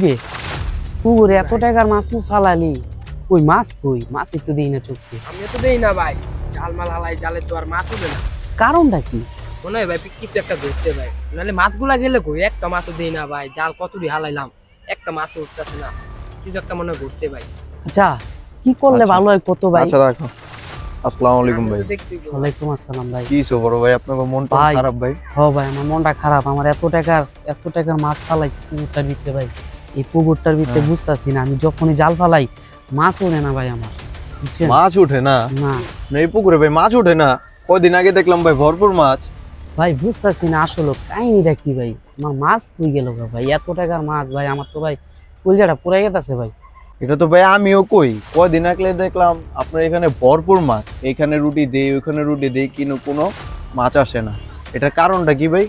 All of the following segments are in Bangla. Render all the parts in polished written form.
রে পুকুরে এত টাকার মাছ মুছ ফালালি, ওই মাছ কই? মাছ একটু দিই না চোখে। আমি তো দেই না ভাই, জাল মাল হালাই, জালে তো আর মাছ উঠে না। কারণটা কি? মনে হয় ভাই কিছু একটা ধরছে ভাই, নাহলে মাছগুলা গেলে কই, একটা মাছও দেই না ভাই, জাল কতটি হালাইলাম, একটা মাছও উঠতেছে না। কিছু একটা মনে হয় ঘুরছে ভাই। আচ্ছা কি করলে আচ্ছা। ভালো হয় কত ভাই? আচ্ছা রাখো। আসসালামু আলাইকুম ভাই। ওয়ালাইকুম আসসালাম ভাই। কি খবর ভাই, আপনার মনটা ভাই। খারাপ ভাই? ভাই আমার মনটা খারাপ, আমার এত টাকার মাছ ফালাইছি পুকুরটার ভিতরে ভাই। এই পুকুরটার ভিতরে বুঝতেছি না, আমি যখনই জাল ফালাই মাছ ওঠে না ভাই আমার, বুঝছেন? মাছ উঠে না? না না, এই পুকুরে ভাই মাছ উঠে না? কয়দিন আগে দেখলাম ভাই ভরপুর মাছ। ভাই বুঝতেছি না আসলে কাহিনীটা কি ভাই, আমার মাছ কই গেল ভাই? এত টাকার মাছ ভাই, আমার তো ভাই কলজাটা পুরাই গেছে ভাই। এটা তো ভাই আমিও কই, কয়দিন আগে দেখলাম আপনার এখানে ভরপুর মাছ, এখানে রুটি দেই ওইখানে রুটি দেই, কিন্তু কোনো মাছ আসে না। এটার কারণটা কি ভাই?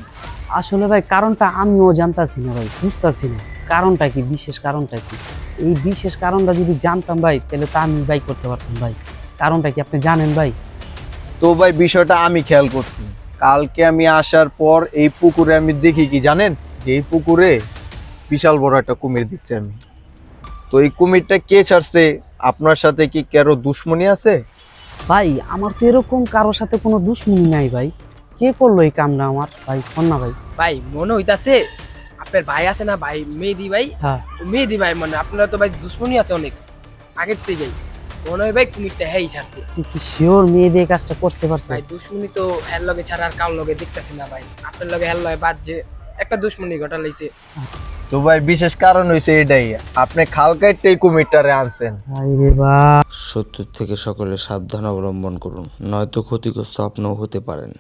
আসলে ভাই কারণটা আমিও জানতাছি না ভাই, বুঝতাছি না কারণটা কি, বিশেষ কারণটা কি। এই বিশেষ কারণটা যদি জানতাম ভাই তাহলে তো আমি ভাই করতে পারতাম ভাই। কারণটা কি আপনি জানেন ভাই? তো ভাই বিষয়টা আমি খেয়াল করছি, কালকে আমি আসার পর এই পুকুরে আমি দেখি কি জানেন, যে এই পুকুরে বিশাল বড় একটা কুমির দেখছি আমি। তো এই কুমিরটা কে ছাড়ছে? আপনার সাথে কি কারো দুশ্মনী আছে? ভাই আমার তো এরকম কারোর সাথে কোনো দুশ্মনী নাই ভাই। কে করলো এই কামটা আমার ভাই? কোন না ভাই। ভাই মনে হইতাছে আপনার ভাই আছে না ভাই, মেহেদি ভাই। হ্যাঁ মেহেদি ভাই, মানে আপনারা তো ভাই দুশ্মনী আছে অনেক আগের থেকেই। মনে হয় ভাই কুমিরটা হ্যাঁ ছাড়ছে। তুই কি শিওর মেয়ে দিয়ে কাজটা করতে পারছে? ভাই দুশ্মনী তো হের লগে ছাড়া আর কার লগে দেখতেছি না ভাই, আপনার লগে হের লগে বাদ যে একটা দুশ্মনী ঘটা লাইছে। তো ভাই বিশেষ কারণ হইছে এটাই, আপনি খাল কাটতে এই কুমিরটারে আনছেন। ভাই রে বা। সত্য থেকে সকলে সাবধান অবলম্বন করুন, নয়তো ক্ষতিগ্রস্ত আপনিও হতে পারেন।